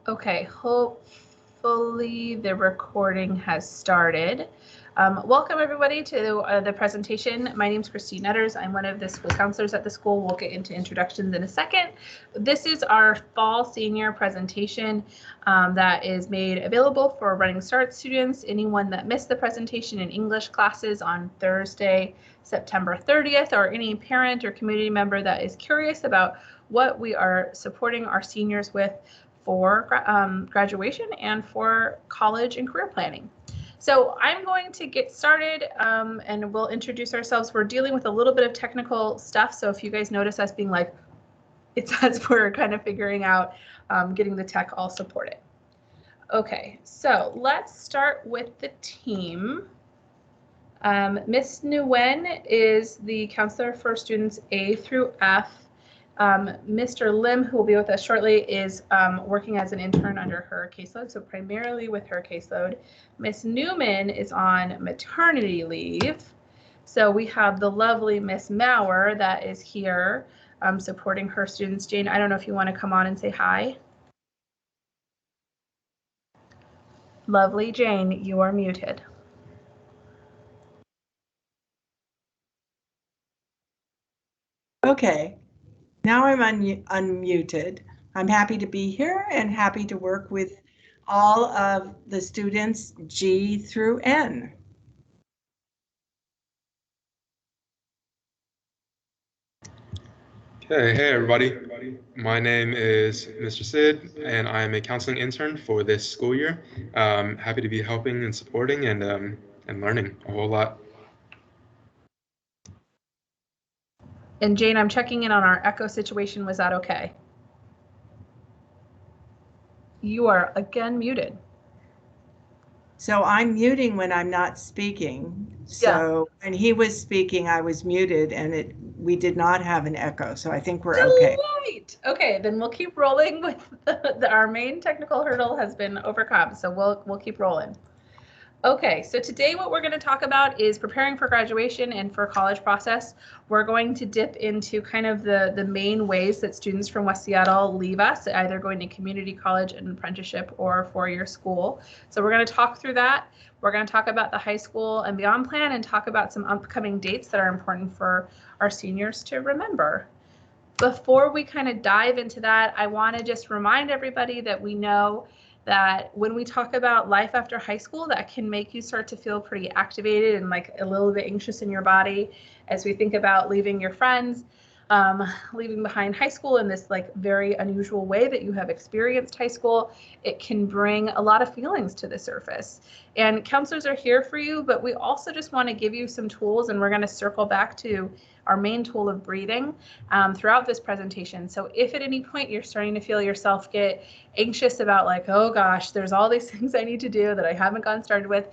Okay, hopefully the recording has started. Welcome everybody to the presentation. My name is Christine Netters. I'm one of the school counselors at the school. We'll get into introductions in a second. This is our fall senior presentation that is made available for Running Start students. Anyone that missed the presentation in English classes on Thursday, September 30th, or any parent or community member that is curious about what we are supporting our seniors with for graduation and for college and career planning. So I'm going to get started and we'll introduce ourselves. We're dealing with a little bit of technical stuff. So if you guys notice us being like, it's as we're kind of figuring out getting the tech all supported. Okay, so let's start with the team. Ms. Nguyen is the counselor for students A through F. Mr. Lim, who will be with us shortly, is working as an intern under her caseload, so primarily with her caseload. Ms. Newman is on maternity leave. So we have the lovely Ms. Maurer that is here supporting her students. Jane, I don't know if you want to come on and say hi. Lovely Jane, you are muted. Okay, now I'm unmuted. I'm happy to be here and happy to work with all of the students G through N. Okay, hey everybody. My name is Mr. Sid, and I am a counseling intern for this school year. Happy to be helping and supporting and learning a whole lot. And Jane, I'm checking in on our echo situation. Was that okay? You are again muted. So I'm muting when I'm not speaking. So when he was speaking, I was muted and we did not have an echo. So I think we're okay. Okay, then we'll keep rolling with our main technical hurdle has been overcome. So we'll keep rolling. Okay, so today what we're going to talk about is preparing for graduation and for college process. We're going to dip into kind of the main ways that students from West Seattle leave us, either going to community college and apprenticeship or four-year school. So we're going to talk through that. We're going to talk about the high school and beyond plan and talk about some upcoming dates that are important for our seniors to remember. Before we kind of dive into that, I want to just remind everybody that we know that when we talk about life after high school, that can make you start to feel pretty activated and like a little bit anxious in your body as we think about leaving your friends, leaving behind high school in this like very unusual way that you have experienced high school. It can bring a lot of feelings to the surface. And counselors are here for you, but we also just want to give you some tools, and we're going to circle back to our main tool of breathing throughout this presentation. So if at any point you're starting to feel yourself get anxious about like, oh gosh, there's all these things I need to do that I haven't gotten started with,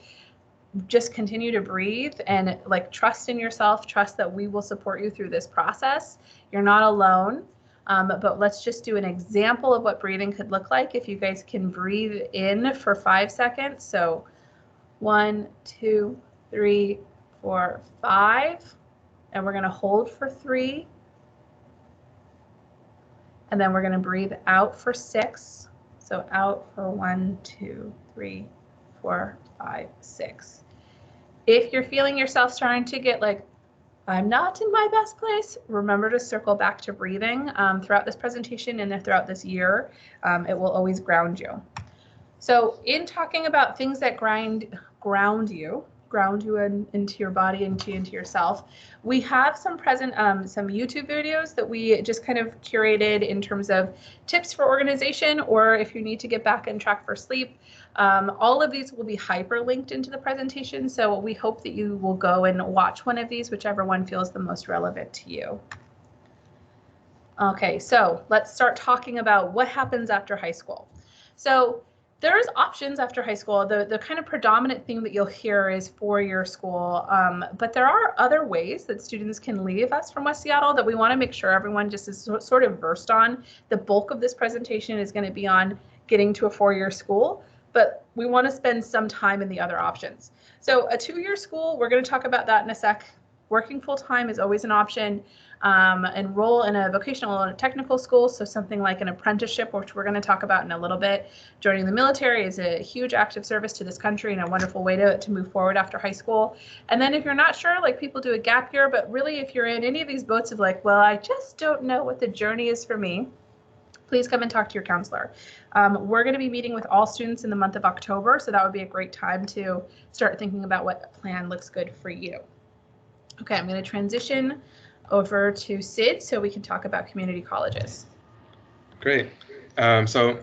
just continue to breathe and like trust in yourself, trust that we will support you through this process. You're not alone. But let's just do an example of what breathing could look like. If you guys can breathe in for 5 seconds. So 1, 2, 3, 4, 5. And we're going to hold for 3. And then we're going to breathe out for 6. So out for 1, 2, 3, 4, 5, 6. If you're feeling yourself starting to get like, I'm not in my best place, remember to circle back to breathing throughout this presentation and throughout this year. It will always ground you. So in talking about things that ground you into your body, into yourself, we have some some YouTube videos that we just kind of curated in terms of tips for organization, or if you need to get back on track for sleep. All of these will be hyperlinked into the presentation, so we hope that you will go and watch one of these, whichever one feels the most relevant to you. Okay, so let's start talking about what happens after high school. So there's options after high school. The kind of predominant thing that you'll hear is four-year school, but there are other ways that students can leave us from West Seattle that we want to make sure everyone just is sort of versed on. The bulk of this presentation is going to be on getting to a four-year school, but we want to spend some time in the other options. So a two-year school, we're going to talk about that in a sec. Working full-time is always an option. Enroll in a vocational and technical school, so something like an apprenticeship, which we're going to talk about in a little bit. Joining the military is a huge active service to this country and a wonderful way to move forward after high school. And then if you're not sure, like people do a gap year, but really if you're in any of these boats of like, well, I just don't know what the journey is for me, please come and talk to your counselor. We're going to be meeting with all students in the month of October, so that would be a great time to start thinking about what plan looks good for you. Okay, I'm going to transition over to Sid so we can talk about community colleges. Great. So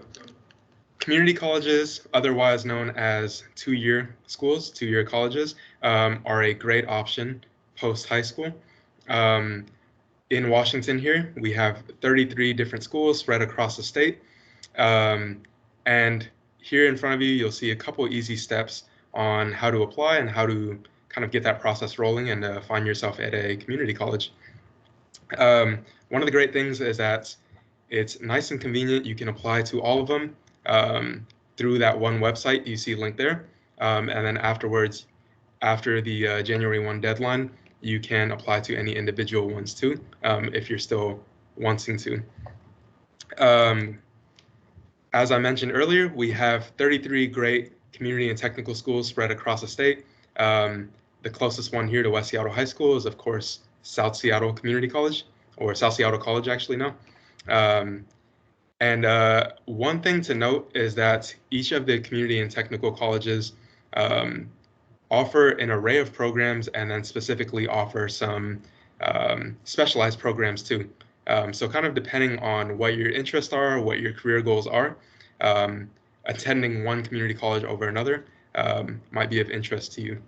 community colleges, otherwise known as two-year schools, two-year colleges, are a great option post-high school. In Washington here, we have 33 different schools spread across the state. And here in front of you, you'll see a couple easy steps on how to apply and how to kind of get that process rolling and find yourself at a community college. One of the great things is that it's nice and convenient. You can apply to all of them through that one website you see linked there. And then afterwards, after the January 1 deadline, you can apply to any individual ones too, if you're still wanting to. As I mentioned earlier, we have 33 great community and technical schools spread across the state. The closest one here to West Seattle High School is, of course, South Seattle Community College, or South Seattle College actually now. One thing to note is that each of the community and technical colleges offer an array of programs and then specifically offer some specialized programs too. So kind of depending on what your interests are, what your career goals are, attending one community college over another might be of interest to you.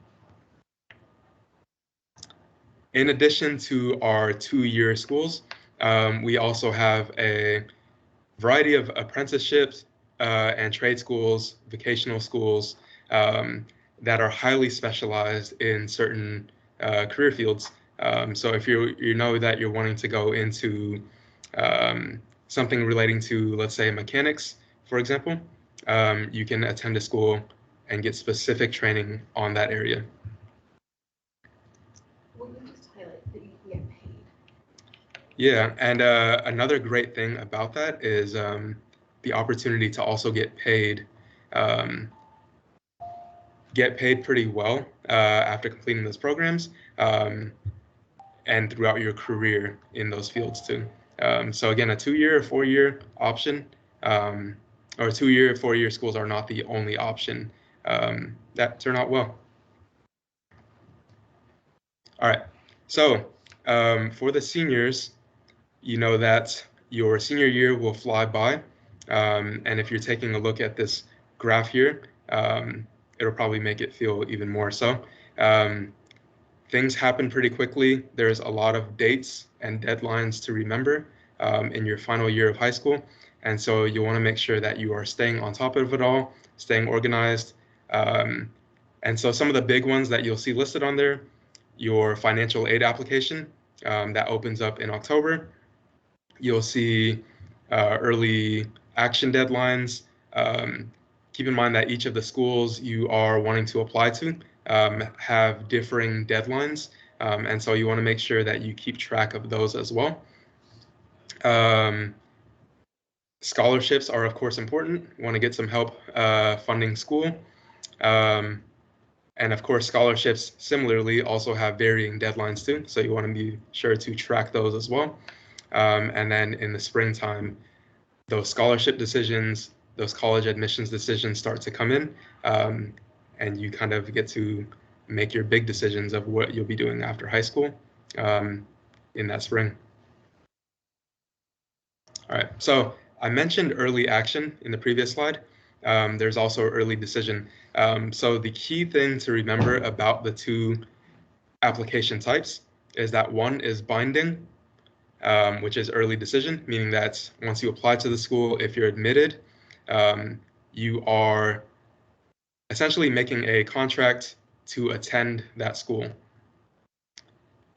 In addition to our two-year schools, we also have a variety of apprenticeships and trade schools, vocational schools that are highly specialized in certain career fields. So if you know that you're wanting to go into something relating to, let's say, mechanics, for example, you can attend a school and get specific training on that area. Yeah, and another great thing about that is the opportunity to also get paid pretty well after completing those programs and throughout your career in those fields too. So again, a 2-year or 4-year option, or 2-year, 4-year schools are not the only option that turn out well. All right, so for the seniors, you know that your senior year will fly by. And if you're taking a look at this graph here, it'll probably make it feel even more so. Things happen pretty quickly. There's a lot of dates and deadlines to remember in your final year of high school. And so you want to make sure that you are staying on top of it all, staying organized. And so some of the big ones that you'll see listed on there, your financial aid application that opens up in October. You'll see early action deadlines. Keep in mind that each of the schools you are wanting to apply to have differing deadlines. And so you want to make sure that you keep track of those as well. Scholarships are, of course, important. You want to get some help funding school. And of course, scholarships similarly also have varying deadlines too. So you want to be sure to track those as well. And then in the springtime, those scholarship decisions, those college admissions decisions start to come in, and you kind of get to make your big decisions of what you'll be doing after high school in that spring. All right, so I mentioned early action in the previous slide. There's also early decision. So the key thing to remember about the two application types is that one is binding, which is early decision, meaning that once you apply to the school, if you're admitted, you are essentially making a contract to attend that school.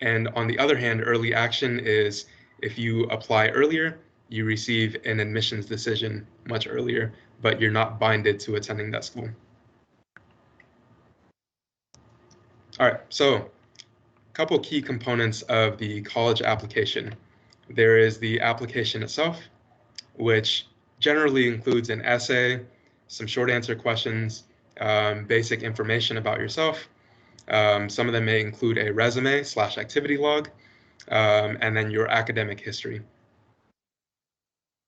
And on the other hand, early action is if you apply earlier, you receive an admissions decision much earlier, but you're not binded to attending that school. All right, so couple key components of the college application. There is the application itself, which generally includes an essay, some short answer questions, basic information about yourself. Some of them may include a resume/activity log, and then your academic history.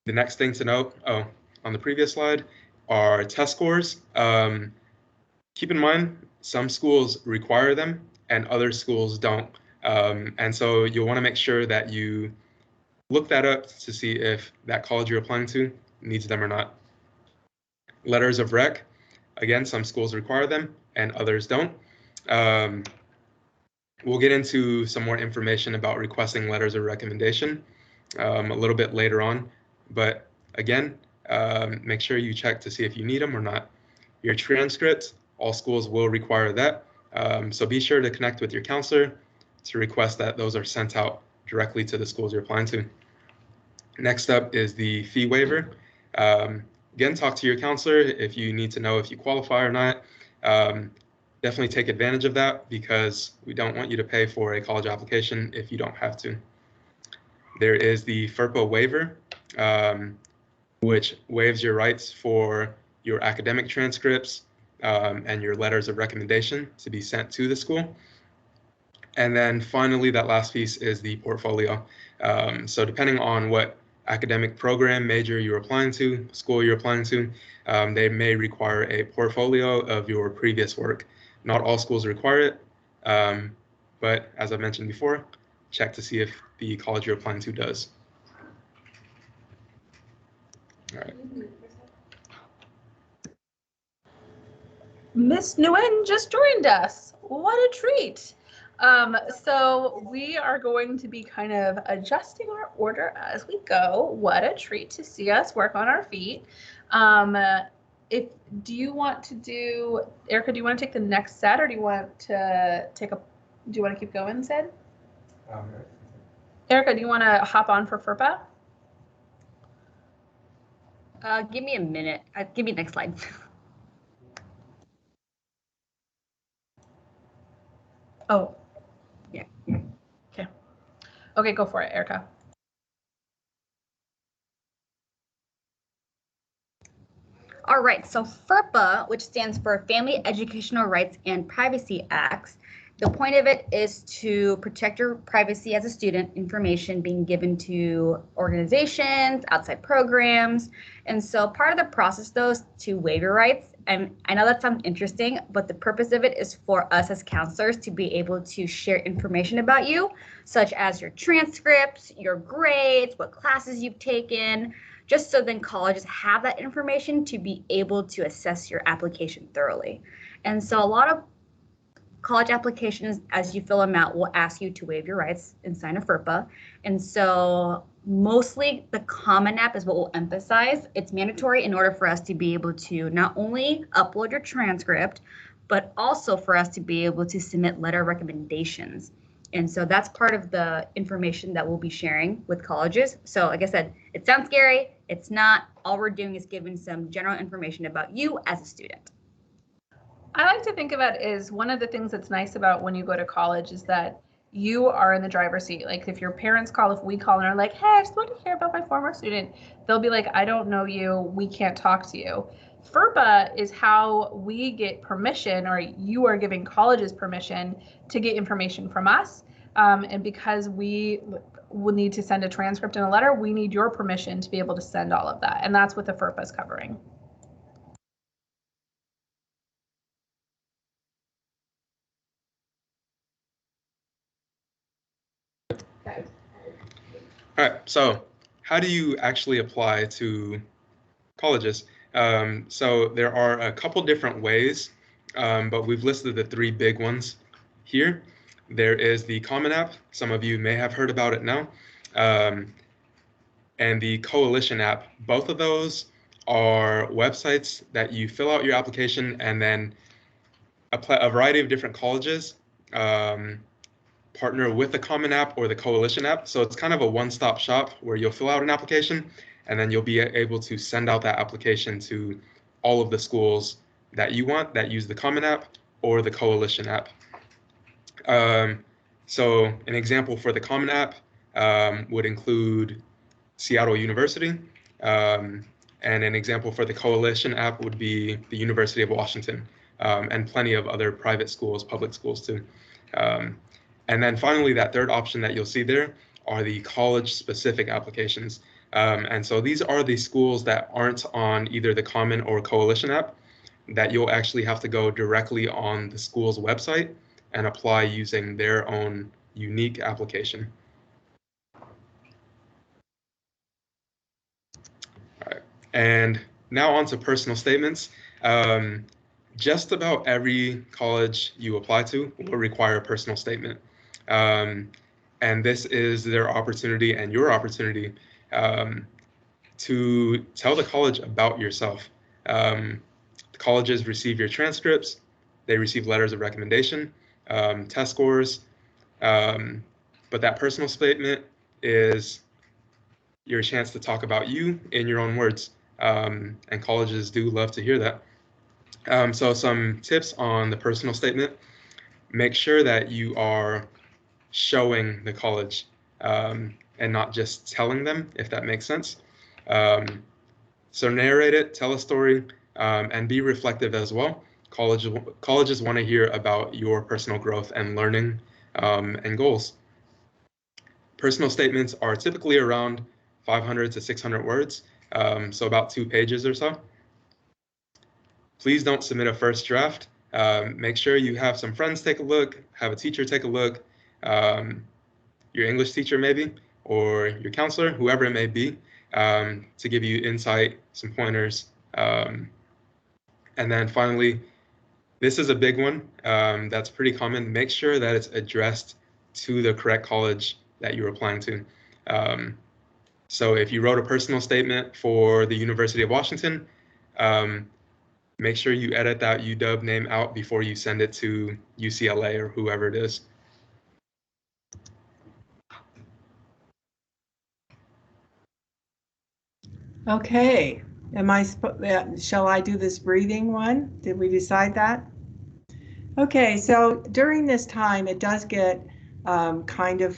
The next thing to note, on the previous slide, are test scores. Keep in mind, some schools require them and other schools don't. And so you'll want to make sure that you look that up to see if that college you're applying to needs them or not. Letters of rec, again, some schools require them and others don't. We'll get into some more information about requesting letters of recommendation a little bit later on. But again, make sure you check to see if you need them or not. Your transcripts, all schools will require that. So be sure to connect with your counselor to request that those are sent out directly to the schools you're applying to. Next up is the fee waiver. Again, talk to your counselor if you need to know if you qualify or not. Definitely take advantage of that because we don't want you to pay for a college application if you don't have to. There is the FERPA waiver, which waives your rights for your academic transcripts and your letters of recommendation to be sent to the school. And then finally, that last piece is the portfolio. So depending on what academic program, major you're applying to, school you're applying to, they may require a portfolio of your previous work. Not all schools require it, but as I mentioned before, check to see if the college you're applying to does. All right. Miss Nguyen just joined us. What a treat. So we are going to be kind of adjusting our order as we go. What a treat to see us work on our feet. Do you want to do, Erica, do you want to take the next set or do you want to keep going, Sid? Erica, do you want to hop on for FERPA? Give me a minute. Give me the next slide. Oh. Yeah. Okay. Okay, go for it, Erica. All right, so FERPA, which stands for Family Educational Rights and Privacy Acts, the point of it is to protect your privacy as a student, information being given to organizations, outside programs. And so part of the process, though, is to waive your rights. And I know that sounds interesting, but the purpose of it is for us as counselors to be able to share information about you, such as your transcripts, your grades, what classes you've taken, just so then colleges have that information to be able to assess your application thoroughly. And so a lot of college applications, as you fill them out, will ask you to waive your rights and sign a FERPA. And so mostly the Common App is what we'll emphasize. It's mandatory in order for us to be able to not only upload your transcript, but also for us to be able to submit letter recommendations. And so that's part of the information that we'll be sharing with colleges. So like I said, it sounds scary. It's not. All we're doing is giving some general information about you as a student. I like to think of it as one of the things that's nice about when you go to college is that you are in the driver's seat. Like if your parents call, if we call and are like, hey, I just want to hear about my former student, they'll be like, I don't know you. We can't talk to you. FERPA is how we get permission, or you are giving colleges permission to get information from us. And because we will need to send a transcript and a letter, we need your permission to be able to send all of that. And that's what the FERPA is covering. All right, so how do you actually apply to colleges? So there are a couple different ways, but we've listed the three big ones here. There is the Common App. Some of you may have heard about it now. And the Coalition App. Both of those are websites that you fill out your application and then a variety of different colleges partner with the Common App or the Coalition App. So it's kind of a one-stop shop where you'll fill out an application and then you'll be able to send out that application to all of the schools that you want that use the Common App or the Coalition App. So an example for the Common App would include Seattle University, and an example for the Coalition app would be the University of Washington, and plenty of other private schools, public schools too. And then finally, that third option that you'll see there are the college-specific applications. And so these are the schools that aren't on either the Common or Coalition app, that you'll actually have to go directly on the school's website and apply using their own unique application. All right. And now on to personal statements. Just about every college you apply to will require a personal statement. And this is their opportunity and your opportunity to tell the college about yourself. The colleges receive your transcripts, they receive letters of recommendation, test scores, but that personal statement is your chance to talk about you in your own words, and colleges do love to hear that. So some tips on the personal statement: make sure that you are showing the college and not just telling them, if that makes sense. So narrate it, tell a story, and be reflective as well. Colleges want to hear about your personal growth and learning and goals. Personal statements are typically around 500 to 600 words, so about 2 pages or so. Please don't submit a first draft. Make sure you have some friends take a look, have a teacher take a look, your English teacher maybe, or your counselor, whoever it may be, to give you insight, some pointers. And then finally, this is a big one that's pretty common. Make sure that it's addressed to the correct college that you're applying to. So if you wrote a personal statement for the University of Washington, make sure you edit that UW name out before you send it to UCLA or whoever it is. Okay, shall I do this breathing one? Did we decide that? Okay, so during this time, it does get kind of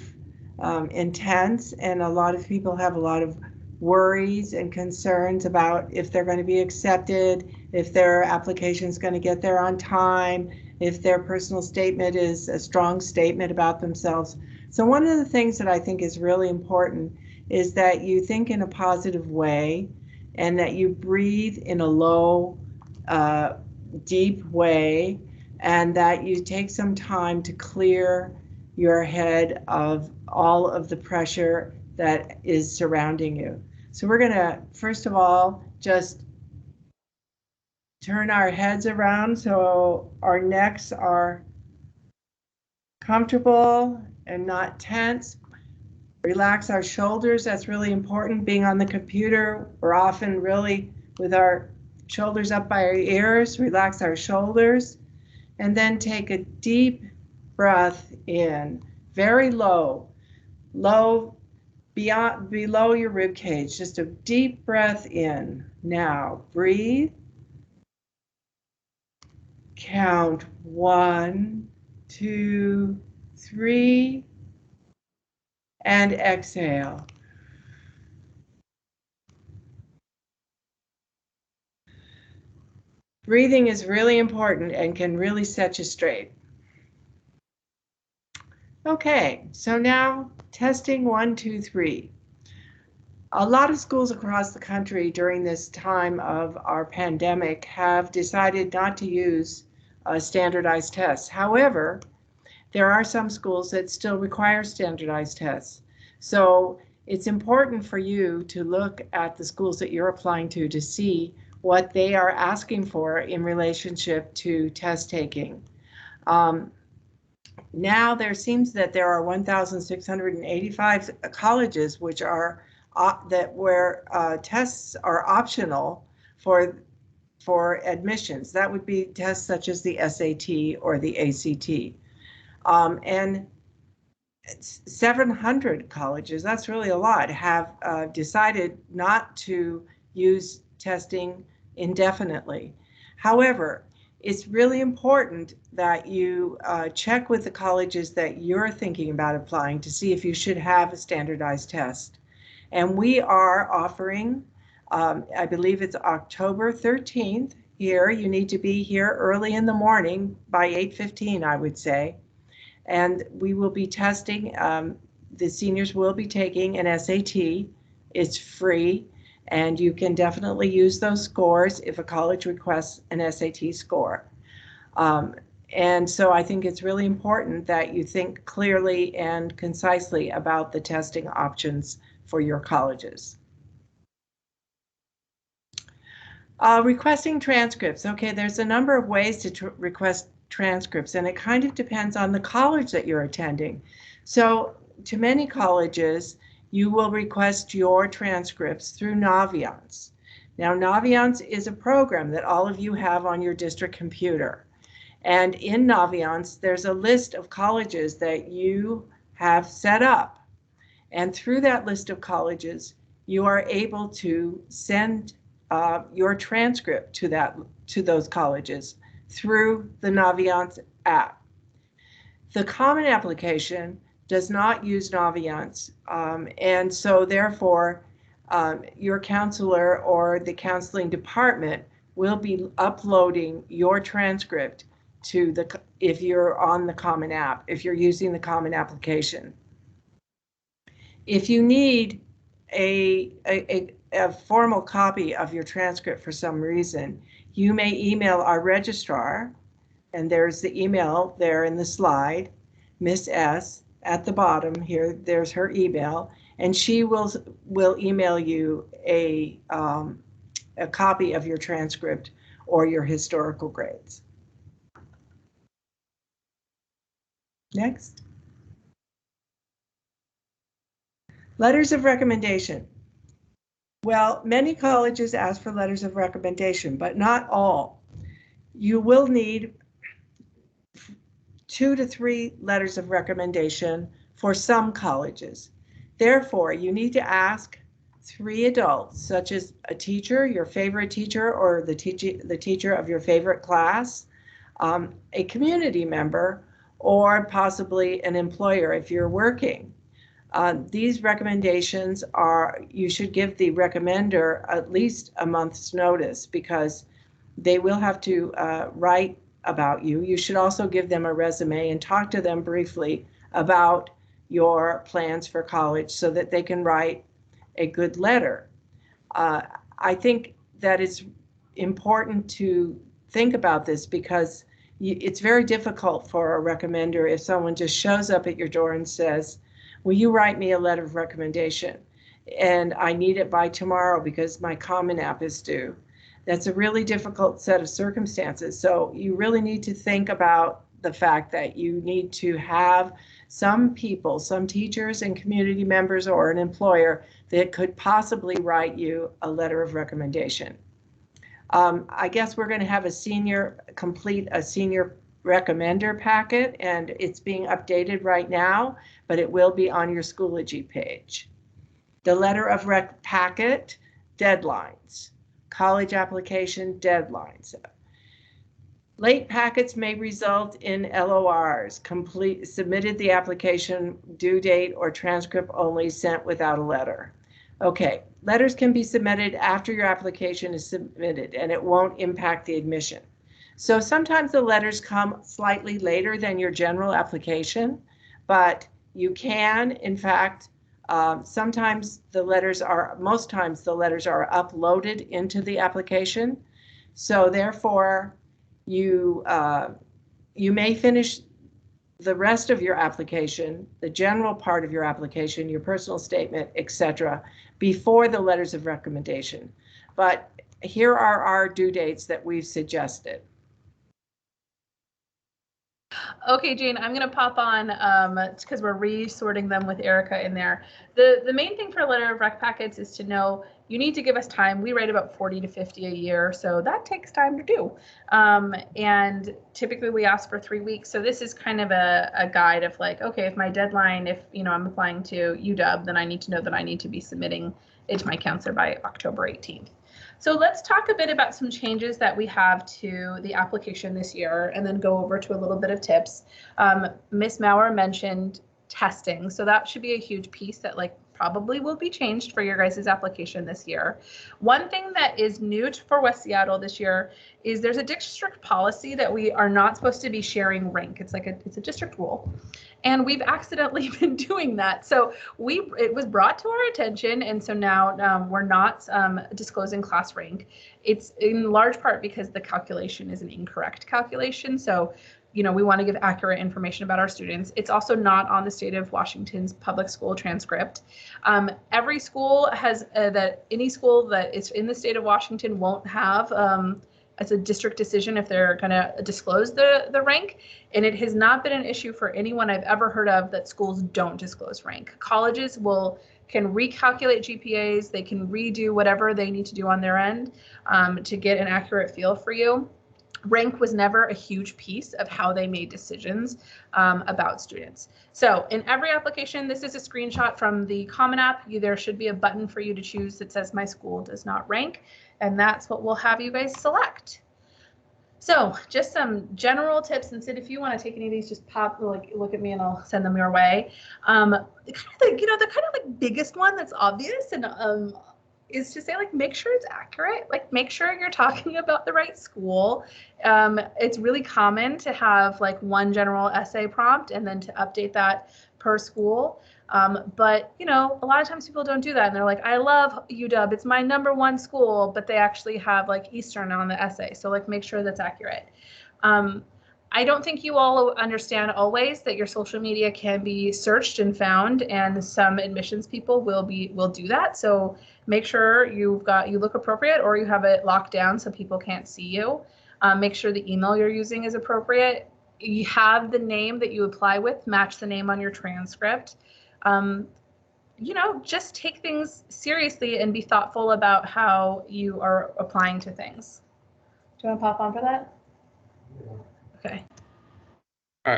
intense, and a lot of people have a lot of worries and concerns about if they're going to be accepted, if their application is going to get there on time, if their personal statement is a strong statement about themselves. So one of the things that I think is really important is that you think in a positive way and that you breathe in a low, deep way, and that you take some time to clear your head of all of the pressure that is surrounding you. So we're going to, first of all, just turn our heads around so our necks are comfortable and not tense. Relax our shoulders. That's really important. Being on the computer, we're often really with our shoulders up by our ears. Relax our shoulders. And then take a deep breath in, very low, below your rib cage. Just a deep breath in. Now breathe. Count 1, 2, 3, and exhale. Breathing is really important and can really set you straight. Okay, so now testing 1, 2, 3. A lot of schools across the country during this time of our pandemic have decided not to use standardized tests. However, there are some schools that still require standardized tests. So it's important for you to look at the schools that you're applying to see what they are asking for in relationship to test taking. Now there seems that there are 1,685 colleges which are where tests are optional for admissions. That would be tests such as the SAT or the ACT. And 700 colleges, that's really a lot, have decided not to use testing indefinitely. However, it's really important that you check with the colleges that you're thinking about applying to see if you should have a standardized test. And we are offering, I believe it's October 13th here. You need to be here early in the morning by 8:15, I would say. And we will be testing, the seniors will be taking an SAT. It's free, and you can definitely use those scores if a college requests an SAT score. And so I think it's really important that you think clearly and concisely about the testing options for your colleges. Requesting transcripts. Okay, there's a number of ways to request transcripts, and it kind of depends on the college that you're attending. So to many colleges, you will request your transcripts through Naviance. Now, Naviance is a program that all of you have on your district computer. And in Naviance, there's a list of colleges that you have set up. And through that list of colleges, you are able to send your transcript to those colleges through the Naviance app. The Common Application does not use Naviance, and so therefore your counselor or the counseling department will be uploading your transcript to if you're on the Common App, if you're using the Common Application. If you need a formal copy of your transcript for some reason, you may email our registrar, and there's the email there in the slide, Miss S, at the bottom here, there's her email, and she will email you a copy of your transcript or your historical grades. Next. Letters of recommendation. Well, many colleges ask for letters of recommendation, but not all. You will need 2 to 3 letters of recommendation for some colleges. Therefore, you need to ask 3 adults, such as a teacher, your favorite teacher, or the teacher of your favorite class, a community member, or possibly an employer if you're working. These recommendations you should give the recommender at least a month's notice because they will have to write about you. You should also give them a resume and talk to them briefly about your plans for college so that they can write a good letter. I think that it's important to think about this because it's very difficult for a recommender if someone just shows up at your door and says, will you write me a letter of recommendation? And I need it by tomorrow because my Common App is due. That's a really difficult set of circumstances. So you really need to think about the fact that you need to have some people, some teachers and community members or an employer that could possibly write you a letter of recommendation. I guess we're going to have complete a senior recommender packet, and it's being updated right now, but it will be on your Schoology page. The letter of rec packet deadlines, college application deadlines. Late packets may result in LORs, submitted the application due date or transcript only sent without a letter. Okay, letters can be submitted after your application is submitted and it won't impact the admission. So sometimes the letters come slightly later than your general application, but you can, in fact, most times the letters are uploaded into the application. So therefore, you may finish the rest of your application, the general part of your application, your personal statement, etc., before the letters of recommendation. But here are our due dates that we've suggested. Okay, Jane, I'm going to pop on because we're resorting them with Erica in there. The main thing for a letter of rec packets is to know you need to give us time. We write about 40 to 50 a year, so that takes time to do. And typically we ask for 3 weeks. So this is kind of a guide of like, okay, if my deadline, if I'm applying to UW, then I need to know that I need to be submitting it to my counselor by October 18th. So let's talk a bit about some changes that we have to the application this year and then go over to a little bit of tips. Ms. Maurer mentioned testing, so that should be a huge piece that like probably will be changed for your guys' application this year. One thing that is new for West Seattle this year is there's a district policy that we are not supposed to be sharing rank. It's a district rule. And we've accidentally been doing that. So it was brought to our attention, and so now we're not disclosing class rank. It's in large part because the calculation is an incorrect calculation. So, you know, we want to give accurate information about our students. It's also not on the state of Washington's public school transcript. Every school has any school that is in the state of Washington won't have as a district decision if they're going to disclose the rank. And it has not been an issue for anyone I've ever heard of that schools don't disclose rank. Colleges can recalculate GPAs, they can redo whatever they need to do on their end to get an accurate feel for you. Rank was never a huge piece of how they made decisions about students. So in every application, this is a screenshot from the Common App. There should be a button for you to choose that says my school does not rank, and that's what we'll have you guys select. So just some general tips, and Sid, if you want to take any of these, just look at me and I'll send them your way. The kind of biggest one that's obvious and is to say, like, make sure it's accurate, like make sure you're talking about the right school. It's really common to have like one general essay prompt and then to update that per school. But, you know, a lot of times people don't do that and they're like, I love UW, it's my #1 school, but they actually have like Eastern on the essay. So like make sure that's accurate. I don't think you all understand always that your social media can be searched and found, and some admissions people will do that. So make sure you look appropriate or you have it locked down so people can't see you. Make sure the email you're using is appropriate. You have the name that you apply with match the name on your transcript. You know, just take things seriously and be thoughtful about how you are applying to things. Do you want to pop on for that? Yeah. Okay. All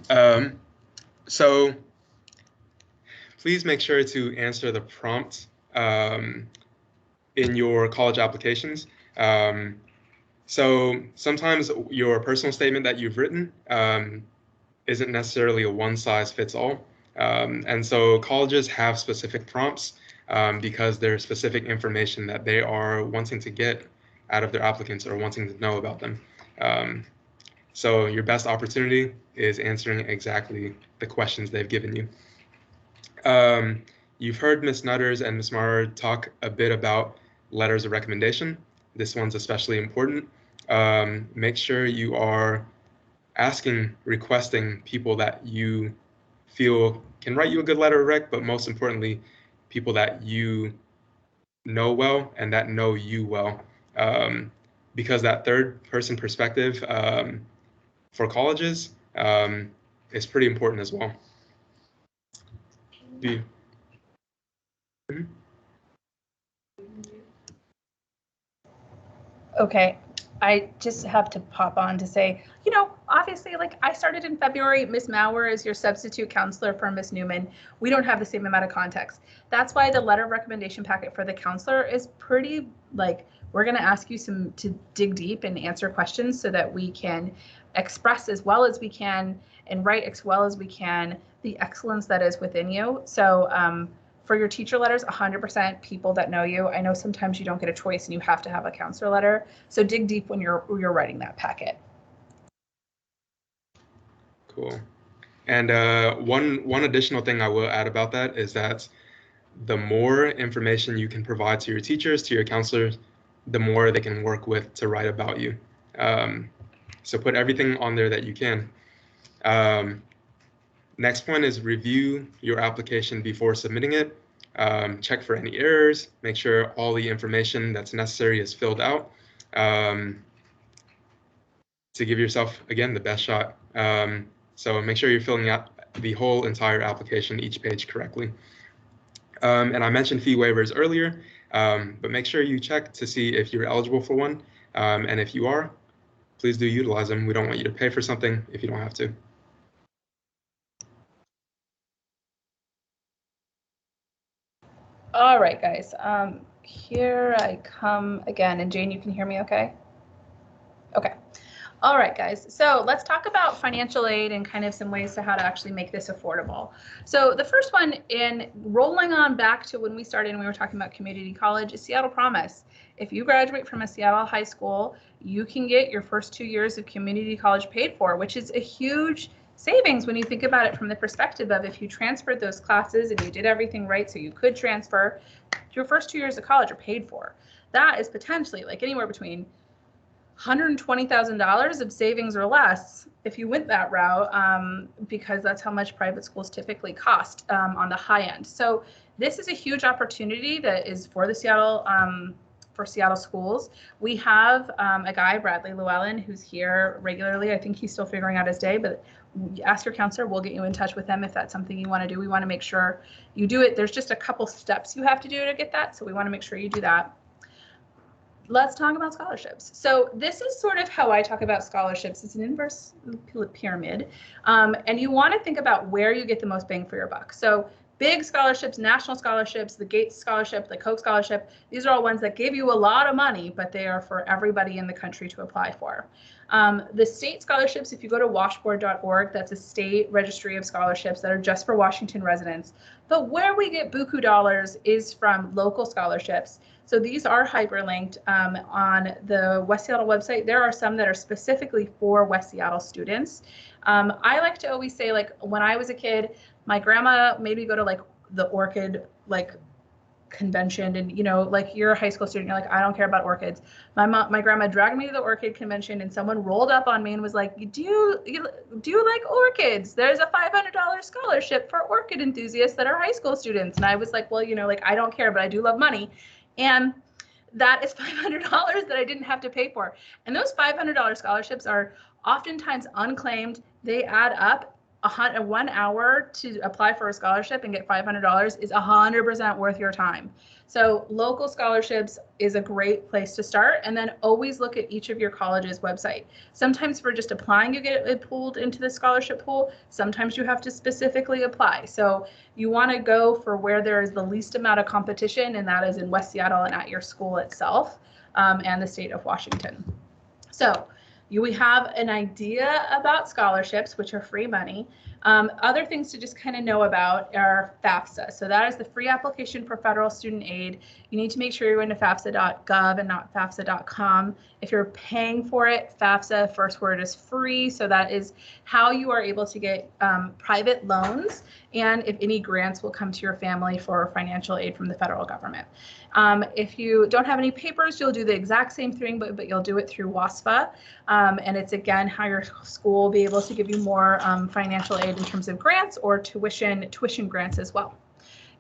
right. So please make sure to answer the prompt in your college applications. So sometimes your personal statement that you've written isn't necessarily a one-size-fits-all. And so colleges have specific prompts because there's specific information that they are wanting to get out of their applicants or wanting to know about them. So your best opportunity is answering exactly the questions they've given you. You've heard Ms. Nutters and Ms. Maurer talk a bit about letters of recommendation. This one's especially important. Make sure you are requesting people that you feel can write you a good letter of rec, but most importantly, people that you know well and that know you well. Because that third person perspective for colleges is pretty important as well. Okay, I just have to pop on to say, you know, obviously, like I started in February, Ms. Maurer is your substitute counselor for Ms. Newman. We don't have the same amount of context. That's why the letter of recommendation packet for the counselor is pretty, like, we're gonna ask you to dig deep and answer questions so that we can express as well as we can and write as well as we can the excellence that is within you. So for your teacher letters, 100% people that know you. I know sometimes you don't get a choice and you have to have a counselor letter. So dig deep when you're writing that packet. Cool. And one additional thing I will add about that is that the more information you can provide to your teachers, to your counselors, the more they can work with to write about you. So put everything on there that you can. Next point is review your application before submitting it. Check for any errors, make sure all the information that's necessary is filled out to give yourself, again, the best shot. So make sure you're filling out the whole entire application, each page correctly. And I mentioned fee waivers earlier, but make sure you check to see if you're eligible for one. And if you are, please do utilize them. We don't want you to pay for something if you don't have to. All right, guys. here I come again. And Jane, you can hear me okay? Okay. All right, guys. So let's talk about financial aid and kind of some ways to how to actually make this affordable. So the first one, in rolling on back to when we started and we were talking about community college, is Seattle Promise. If you graduate from a Seattle high school, you can get your first 2 years of community college paid for, which is a huge savings when you think about it from the perspective of if you transferred those classes and you did everything right so you could transfer, your first 2 years of college are paid for. That is potentially like anywhere between $120,000 of savings or less if you went that route, because that's how much private schools typically cost on the high end. So this is a huge opportunity that is for the Seattle schools. We have a guy, Bradley Llewellyn, who's here regularly. I think he's still figuring out his day, but ask your counselor. We'll get you in touch with them if that's something you want to do. We want to make sure you do it. There's just a couple steps you have to do to get that, so we want to make sure you do that. Let's talk about scholarships. So this is sort of how I talk about scholarships. It's an inverse pyramid. And you want to think about where you get the most bang for your buck. So big scholarships, national scholarships, the Gates Scholarship, the Koch Scholarship, these are all ones that give you a lot of money, but they are for everybody in the country to apply for. The state scholarships, if you go to washboard.org, that's a state registry of scholarships that are just for Washington residents. But where we get buku dollars is from local scholarships. So these are hyperlinked on the West Seattle website. There are some that are specifically for West Seattle students. I like to always say, like, when I was a kid, my grandma made me go to like the Orchid convention, and like you're a high school student, you're like, I don't care about orchids. My grandma dragged me to the Orchid convention, and someone rolled up on me and was like, do you like orchids? There's a $500 scholarship for orchid enthusiasts that are high school students. And I was like, well, like, I don't care, but I do love money. And that is $500 that I didn't have to pay for. And those $500 scholarships are oftentimes unclaimed. They add up. 1 hour to apply for a scholarship and get $500 is 100% worth your time. So local scholarships is a great place to start, and then always look at each of your college's website. Sometimes for just applying, you get it pulled into the scholarship pool. Sometimes you have to specifically apply. So you want to go for where there is the least amount of competition, and that is in West Seattle and at your school itself, and the state of Washington. So we have an idea about scholarships, which are free money. Other things to just kind of know about are FAFSA. So that is the free application for federal student aid. You need to make sure you're into FAFSA.gov and not FAFSA.com. If you're paying for it, FAFSA, first word is free. So that is how you are able to get private loans, and if any grants will come to your family for financial aid from the federal government. If you don't have any papers, you'll do the exact same thing, but you'll do it through WASFA. And it's, again, how your school will be able to give you more financial aid in terms of grants or tuition grants as well.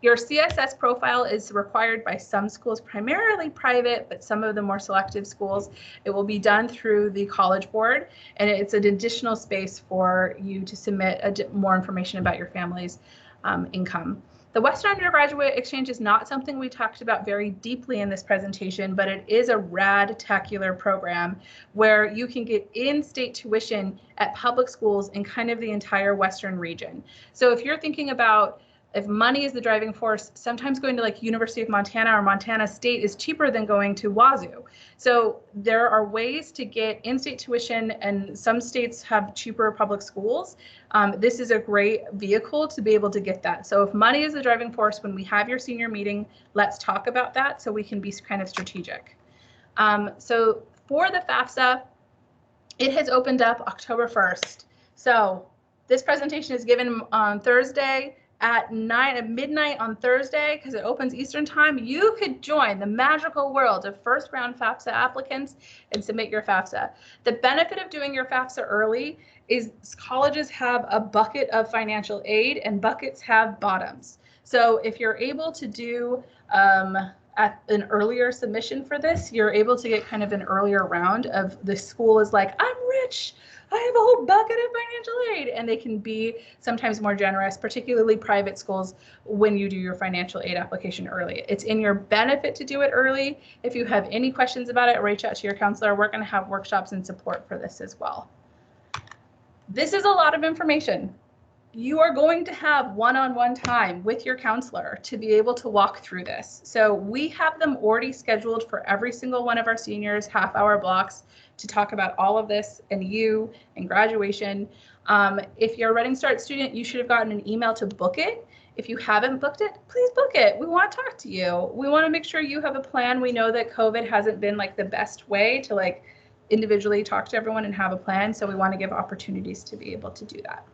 Your CSS profile is required by some schools, primarily private, but some of the more selective schools. It will be done through the College Board, and it's an additional space for you to submit more information about your family's income. The Western Undergraduate Exchange is not something we talked about very deeply in this presentation, but it is a rad-tacular program where you can get in-state tuition at public schools in kind of the entire Western region. So if you're thinking about if money is the driving force, sometimes going to like University of Montana or Montana State is cheaper than going to Wazoo. So there are ways to get in-state tuition, and some states have cheaper public schools. This is a great vehicle to be able to get that. So if money is the driving force, when we have your senior meeting, let's talk about that so we can be kind of strategic. So for the FAFSA, it has opened up October 1st. So this presentation is given on Thursday at midnight on Thursday, because it opens Eastern time. You could join the magical world of first round FAFSA applicants and submit your FAFSA. The benefit of doing your FAFSA early is colleges have a bucket of financial aid and buckets have bottoms. So if you're able to do at an earlier submission for this, you're able to get kind of an earlier round of the school is like, I'm rich, I have a whole bucket of financial aid, and they can be sometimes more generous, particularly private schools, when you do your financial aid application early. It's in your benefit to do it early. If you have any questions about it, reach out to your counselor. We're going to have workshops and support for this as well. This is a lot of information. you are going to have one-on-one time with your counselor to be able to walk through this. So we have them already scheduled for every single one of our seniors, half-hour blocks, to talk about all of this and you and graduation. If you're a Running Start student, you should have gotten an email to book it. If you haven't booked it, please book it. We want to talk to you. We want to make sure you have a plan. We know that COVID hasn't been like the best way to like individually talk to everyone and have a plan. So we want to give opportunities to be able to do that.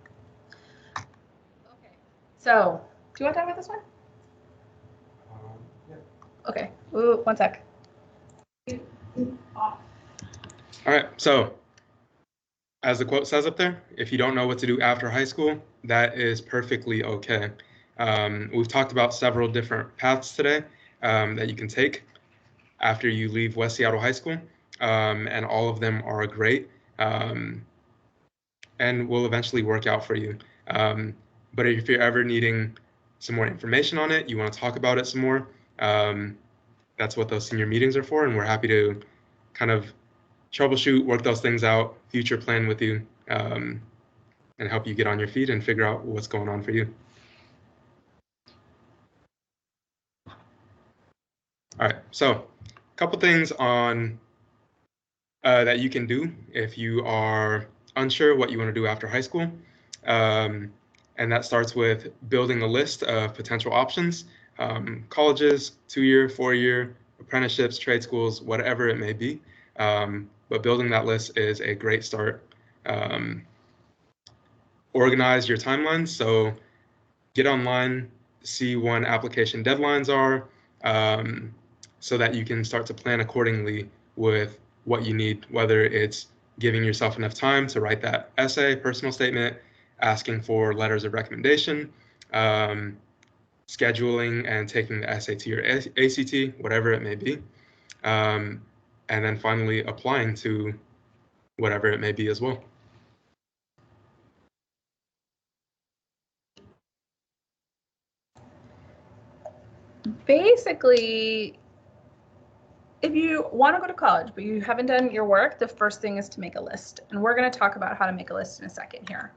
Okay. So do you want to talk about this one? Yeah. Okay. Ooh, one sec. All right. So as the quote says up there, if you don't know what to do after high school, that is perfectly okay. We've talked about several different paths today that you can take after you leave West Seattle High School, and all of them are great and will eventually work out for you. But if you're ever needing some more information on it, you want to talk about it some more, that's what those senior meetings are for, and we're happy to kind of troubleshoot, work those things out, future plan with you, and help you get on your feet and figure out what's going on for you. All right, so a couple things on that you can do if you are unsure what you want to do after high school. And that starts with building a list of potential options, colleges, 2-year, 4-year, apprenticeships, trade schools, whatever it may be. But building that list is a great start. Organize your timelines. So get online, see when application deadlines are, so that you can start to plan accordingly with what you need, whether it's giving yourself enough time to write that essay, personal statement, asking for letters of recommendation, scheduling and taking the SAT or ACT, whatever it may be. And then finally applying to whatever it may be as well. Basically, if you want to go to college, but you haven't done your work, the first thing is to make a list. And we're going to talk about how to make a list in a second here.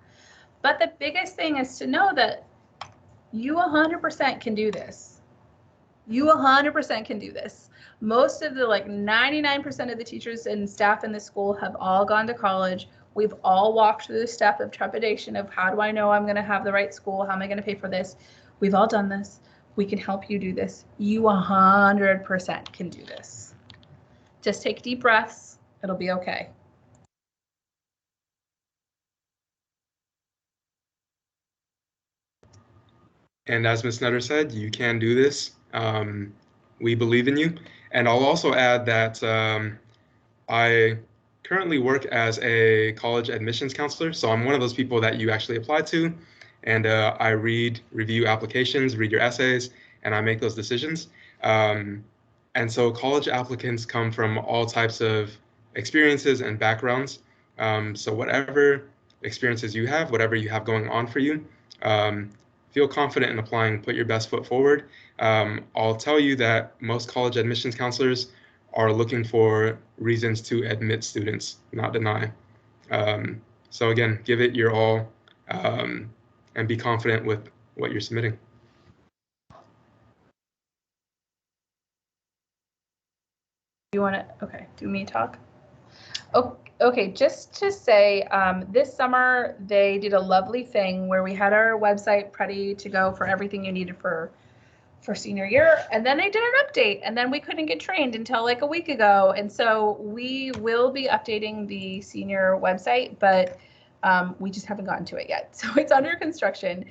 But the biggest thing is to know that you 100% can do this. You 100% can do this. Most of the 99% of the teachers and staff in the school have all gone to college. We've all walked through the step of trepidation of how do I know I'm going to have the right school? How am I going to pay for this? We've all done this. We can help you do this. You 100% can do this. Just take deep breaths. It'll be okay. And as Ms. Nutter said, you can do this. We believe in you. And I'll also add that I currently work as a college admissions counselor. So I'm one of those people that you actually apply to. And I review applications, read your essays, and I make those decisions. And so college applicants come from all types of experiences and backgrounds. So whatever experiences you have, whatever you have going on for you, feel confident in applying, put your best foot forward. I'll tell you that most college admissions counselors are looking for reasons to admit students, not deny. So again, give it your all and be confident with what you're submitting. You want to, okay, do me talk? Okay, just to say, this summer they did a lovely thing where we had our website ready to go for everything you needed for senior year, and then they did an update, and then we couldn't get trained until like a week ago, and so we will be updating the senior website, but we just haven't gotten to it yet. So it's under construction.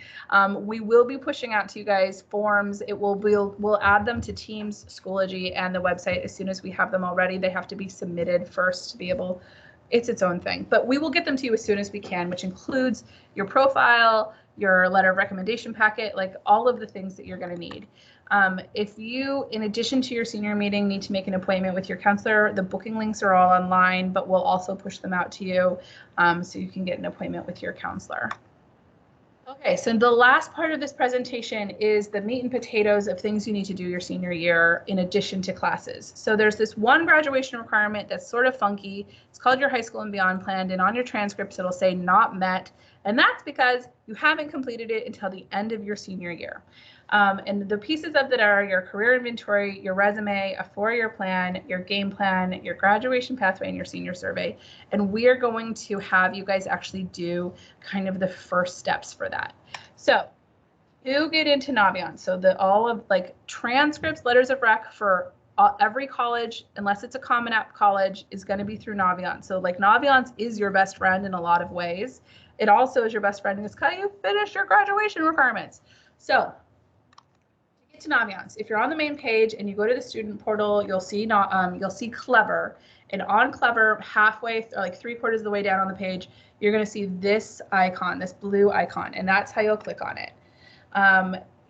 We will be pushing out to you guys forms. We'll add them to Teams, Schoology, and the website as soon as we have them already. They have to be submitted first to be able, it's its own thing. But we will get them to you as soon as we can, which includes your profile, your letter of recommendation packet, like all of the things that you're going to need. If you, in addition to your senior meeting, need to make an appointment with your counselor, the booking links are all online, but we'll also push them out to you so you can get an appointment with your counselor. Okay, so the last part of this presentation is the meat and potatoes of things you need to do your senior year in addition to classes. So there's this one graduation requirement that's sort of funky. It's called your high school and beyond plan, and on your transcripts it'll say not met, And that's because you haven't completed it until the end of your senior year. And the pieces of that are your career inventory, your resume, a 4-year plan, your game plan, your graduation pathway, and your senior survey. And we are going to have you guys actually do kind of the first steps for that. So to get into Naviance, so all of like transcripts, letters of rec for every college, unless it's a Common App college, is going to be through Naviance. So like Naviance is your best friend in a lot of ways. It also is your best friend because you finish your graduation requirements. So to get to Naviance, if you're on the main page and you go to the student portal, you'll see Clever, and on Clever, halfway, like 3/4 of the way down on the page, you're going to see this icon, this blue icon, and that's how you'll click on it.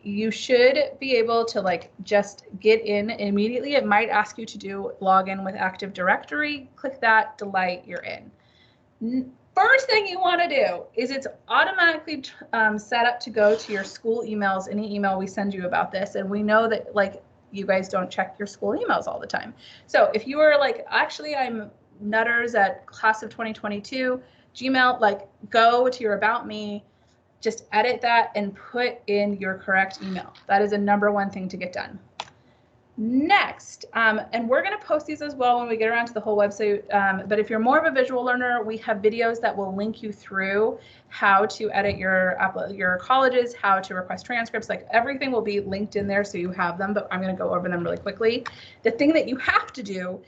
You should be able to like just get in immediately. It might ask you to do login with Active Directory. Click that, Delight, you're in. First thing you want to do is it's automatically set up to go to your school emails, any email we send you about this. And we know that like you guys don't check your school emails all the time. So if you are like, actually I'm Nutters at class of 2022, Gmail, like go to your About Me, just edit that and put in your correct email. That is a #1 thing to get done. Next, and we're going to post these as well when we get around to the whole website, but if you're more of a visual learner, we have videos that will link you through how to edit your colleges, how to request transcripts, like everything will be linked in there so you have them, but I'm going to go over them really quickly. The thing that you have to do,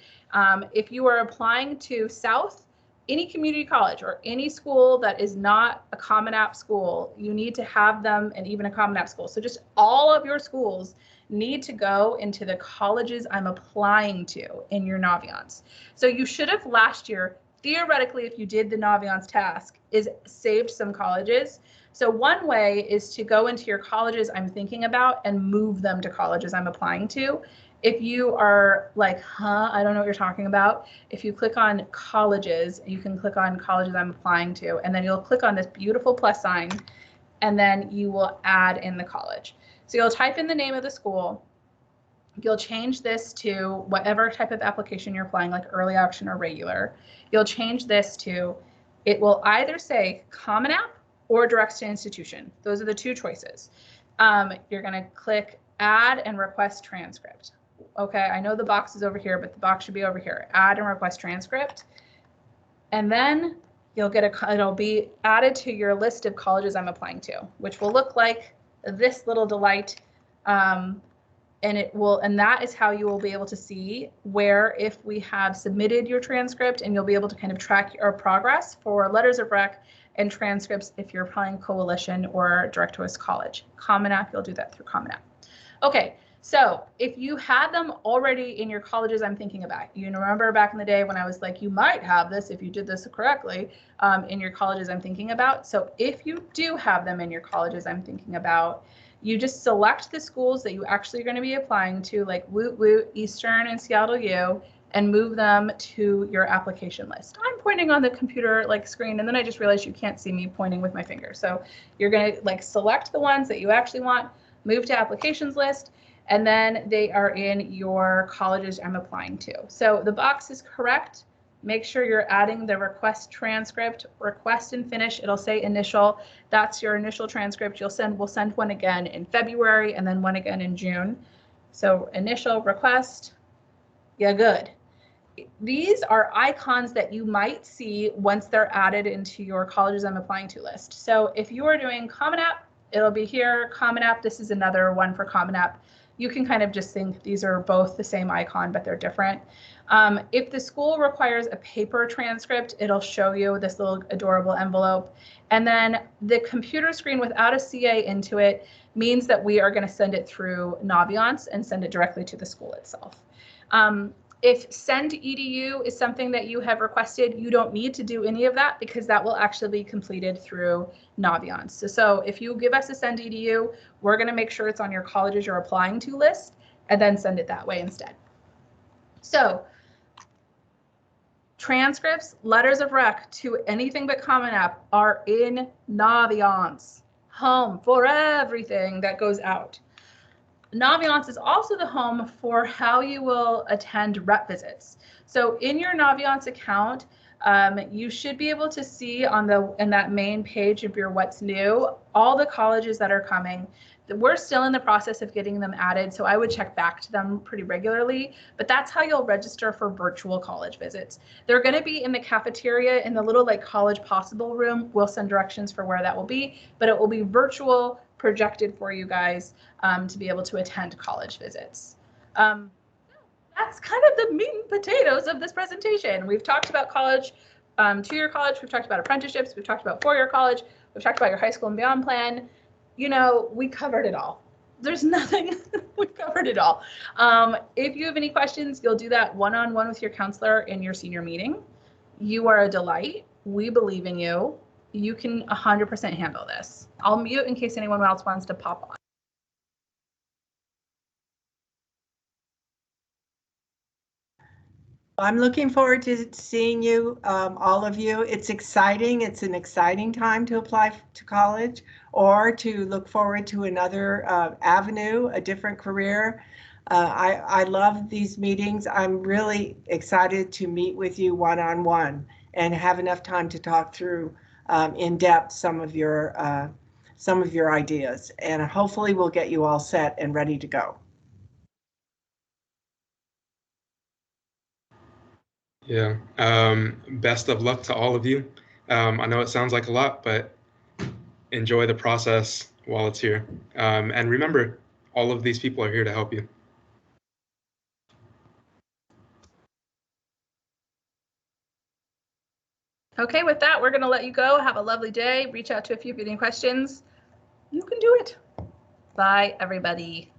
if you are applying to South, any community college or any school that is not a Common App school, you need to have them, and even a Common App school. So just all of your schools need to go into the colleges I'm applying to in your Naviance. So you should have last year, theoretically, if you did the Naviance task, is saved some colleges. So one way is to go into your colleges I'm thinking about and move them to colleges I'm applying to. If you are like, I don't know what you're talking about, if you click on colleges, you can click on colleges I'm applying to, and then you'll click on this beautiful plus sign, and then you will add in the college. So you'll type in the name of the school. You'll change this to whatever type of application you're applying, like early option or regular. You'll change this to, it will either say Common App or directs to institution. Those are the two choices. You're going to click add and request transcript. Okay, I know the box is over here, but the box should be over here. Add and request transcript. And then you'll get it'll be added to your list of colleges I'm applying to, which will look like this little Delight. And that is how you will be able to see where, if we have submitted your transcript, and you'll be able to kind of track your progress for letters of rec and transcripts if you're applying Coalition or Direct to a College. Common App, you'll do that through Common App. Okay, so if you had them already in your colleges I'm thinking about, you remember back in the day when I was like, you might have this if you did this correctly in your colleges I'm thinking about. So if you do have them in your colleges I'm thinking about, you just select the schools that you actually are going to be applying to, like Woot Woot, Eastern, and Seattle U, and move them to your application list. I'm pointing on the computer like screen, and then I just realized you can't see me pointing with my finger. So you're going to like select the ones that you actually want, move to applications list, and then they are in your colleges I'm applying to. So the box is correct. Make sure you're adding the request transcript, request and finish. It'll say initial. That's your initial transcript. We'll send one again in February and then one again in June. So initial, request, yeah, good. These are icons that you might see once they're added into your colleges I'm applying to list. So if you are doing Common App, it'll be here. Common App, this is another one for Common App. You can kind of just think these are both the same icon, but they're different. If the school requires a paper transcript, it'll show you this little adorable envelope. And then the computer screen without a CA into it means that we are going to send it through Naviance and send it directly to the school itself. If Send EDU is something that you have requested, you don't need to do any of that because that will actually be completed through Naviance. So if you give us a Send EDU, we're going to make sure it's on your colleges you're applying to list and then send it that way instead. So transcripts, letters of rec to anything but Common App are in Naviance, home for everything that goes out. Naviance is also the home for how you will attend rep visits. So in your Naviance account, You should be able to see in that main page of your what's new, all the colleges that are coming. We're still in the process of getting them added, so I would check back to them pretty regularly, but that's how you'll register for virtual college visits. They're going to be in the cafeteria in the little like College Possible room. We'll send directions for where that will be, but it will be virtual, projected for you guys to be able to attend college visits. That's kind of the meat and potatoes of this presentation. We've talked about college, 2-year college, we've talked about apprenticeships, we've talked about 4-year college, we've talked about your high school and beyond plan. You know, we covered it all. There's nothing, we covered it all. If you have any questions, you'll do that one-on-one with your counselor in your senior meeting. You are a delight. We believe in you. You can 100% handle this. I'll mute in case anyone else wants to pop on. I'm looking forward to seeing you, all of you. It's exciting. It's an exciting time to apply to college or to look forward to another avenue, a different career. I love these meetings. I'm really excited to meet with you one-on-one and have enough time to talk through in depth some of your ideas. And hopefully we'll get you all set and ready to go. Yeah. Best of luck to all of you. I know it sounds like a lot, but enjoy the process while it's here. And remember, all of these people are here to help you. Okay, with that, we're going to let you go. Have a lovely day. Reach out to a few if you have any questions. You can do it. Bye, everybody.